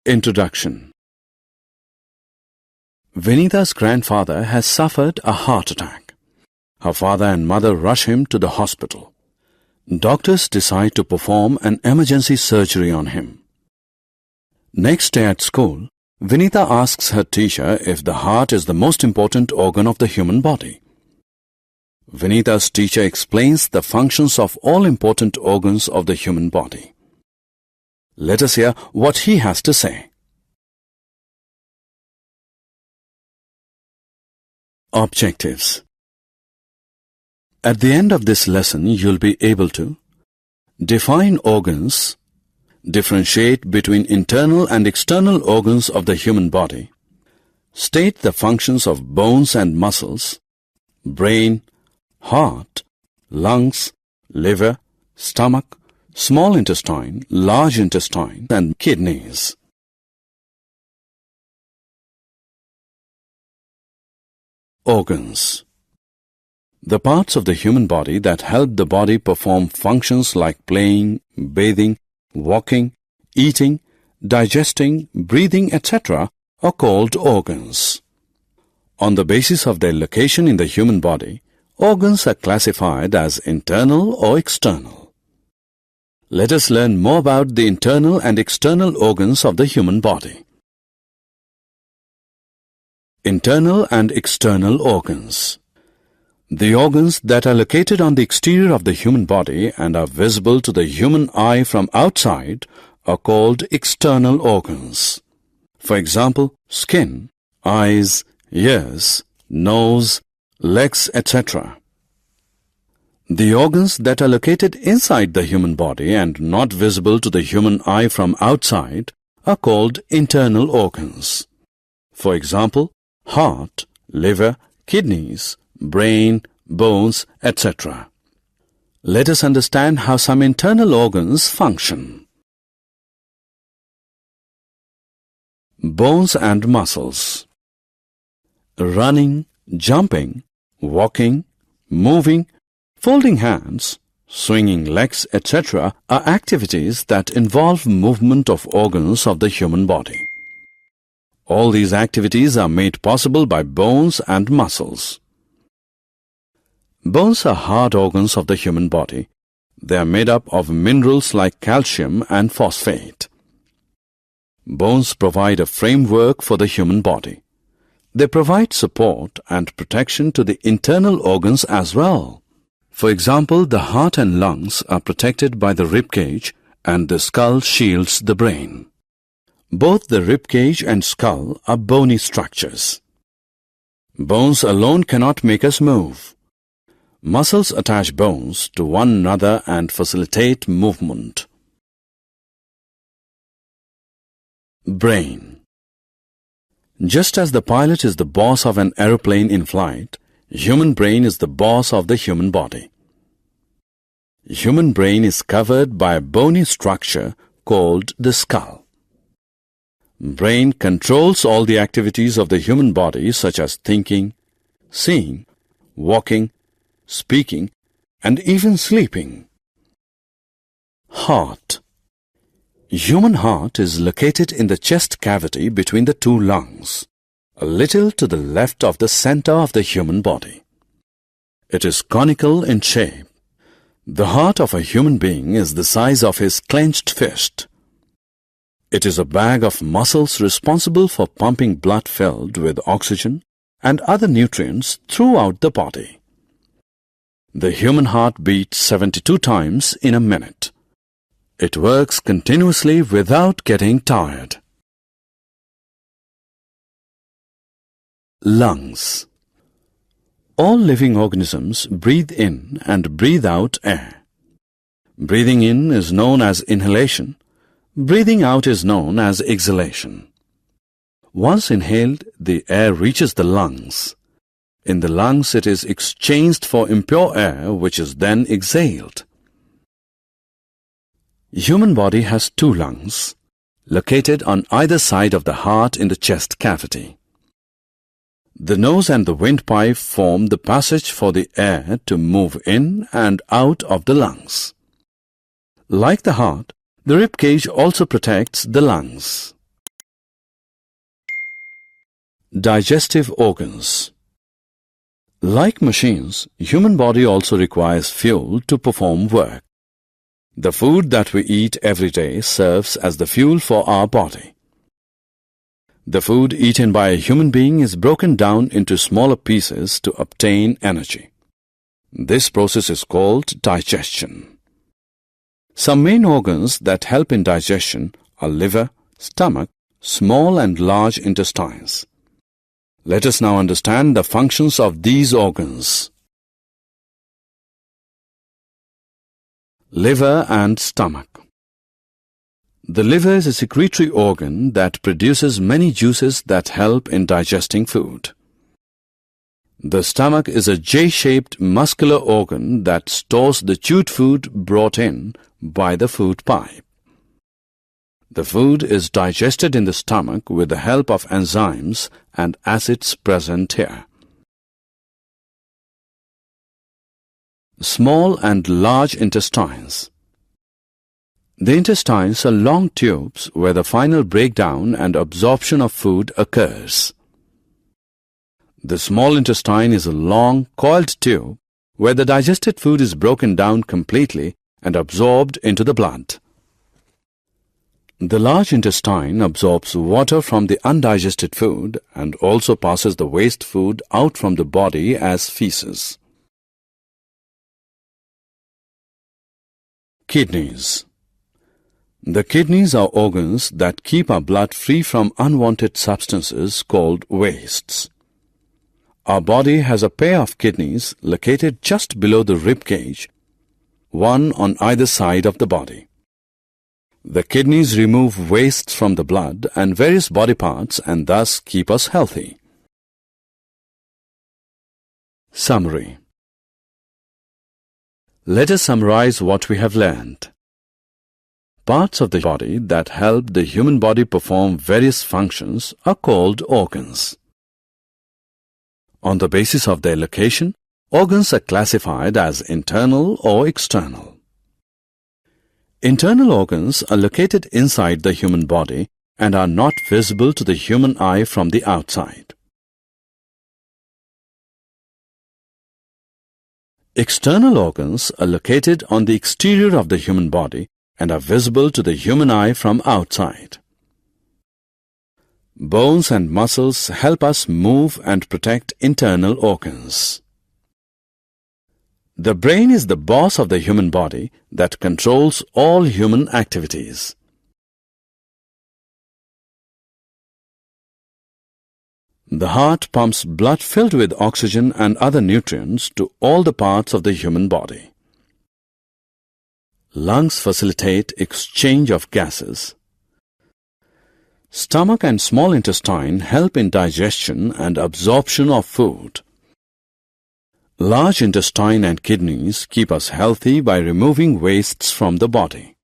Introduction. Vinita's grandfather has suffered a heart attack. Her father and mother rush him to the hospital. Doctors decide to perform an emergency surgery on him. Next day at school, Vinita asks her teacher if the heart is the most important organ of the human body. Vinita's teacher explains the functions of all important organs of the human body. Let us hear what he has to say. Objectives. At the end of this lesson, you'll be able to define organs, differentiate between internal and external organs of the human body, state the functions of bones and muscles, brain, heart, lungs, liver, stomach, small intestine, large intestine, and kidneys. Organs. The parts of the human body that help the body perform functions like playing, bathing, walking, eating, digesting, breathing, etc. are called organs. On the basis of their location in the human body, organs are classified as internal or external. Let us learn more about the internal and external organs of the human body. Internal and external organs. The organs that are located on the exterior of the human body and are visible to the human eye from outside are called external organs. For example, skin, eyes, ears, nose, legs, etc. The organs that are located inside the human body and not visible to the human eye from outside are called internal organs. For example, heart, liver, kidneys, brain, bones, etc. Let us understand how some internal organs function. Bones and muscles. Running, jumping, walking, moving, folding hands, swinging legs, etc. are activities that involve movement of organs of the human body. All these activities are made possible by bones and muscles. Bones are hard organs of the human body. They are made up of minerals like calcium and phosphate. Bones provide a framework for the human body. They provide support and protection to the internal organs as well. For example, the heart and lungs are protected by the rib cage and the skull shields the brain. Both the rib cage and skull are bony structures. Bones alone cannot make us move. Muscles attach bones to one another and facilitate movement. Brain. Just as the pilot is the boss of an aeroplane in flight, human brain is the boss of the human body. Human brain is covered by a bony structure called the skull. Brain controls all the activities of the human body such as thinking, seeing, walking, speaking, and even sleeping. Heart. Human heart is located in the chest cavity between the two lungs, a little to the left of the center of the human body. It is conical in shape. The heart of a human being is the size of his clenched fist. It is a bag of muscles responsible for pumping blood filled with oxygen and other nutrients throughout the body. The human heart beats 72 times in a minute. It works continuously without getting tired. Lungs. All living organisms breathe in and breathe out air. Breathing in is known as inhalation. Breathing out is known as exhalation. Once inhaled, the air reaches the lungs. In the lungs, it is exchanged for impure air, which is then exhaled. Human body has two lungs, located on either side of the heart in the chest cavity. The nose and the windpipe form the passage for the air to move in and out of the lungs. Like the heart, the rib cage also protects the lungs. Digestive organs. Like machines, human body also requires fuel to perform work. The food that we eat every day serves as the fuel for our body. The food eaten by a human being is broken down into smaller pieces to obtain energy. This process is called digestion. Some main organs that help in digestion are liver, stomach, small and large intestines. Let us now understand the functions of these organs. Liver and stomach. The liver is a secretory organ that produces many juices that help in digesting food. The stomach is a J-shaped muscular organ that stores the chewed food brought in by the food pipe. The food is digested in the stomach with the help of enzymes and acids present here. Small and large intestines. The intestines are long tubes where the final breakdown and absorption of food occurs. The small intestine is a long, coiled tube where the digested food is broken down completely and absorbed into the blood. The large intestine absorbs water from the undigested food and also passes the waste food out from the body as feces. Kidneys. The kidneys are organs that keep our blood free from unwanted substances called wastes. Our body has a pair of kidneys located just below the rib cage, one on either side of the body. The kidneys remove wastes from the blood and various body parts and thus keep us healthy. Summary. Let us summarize what we have learned. Parts of the body that help the human body perform various functions are called organs. On the basis of their location, organs are classified as internal or external. Internal organs are located inside the human body and are not visible to the human eye from the outside. External organs are located on the exterior of the human body and are visible to the human eye from outside. Bones and muscles help us move and protect internal organs. The brain is the boss of the human body that controls all human activities. The heart pumps blood filled with oxygen and other nutrients to all the parts of the human body. Lungs facilitate exchange of gases. Stomach and small intestine help in digestion and absorption of food. Large intestine and kidneys keep us healthy by removing wastes from the body.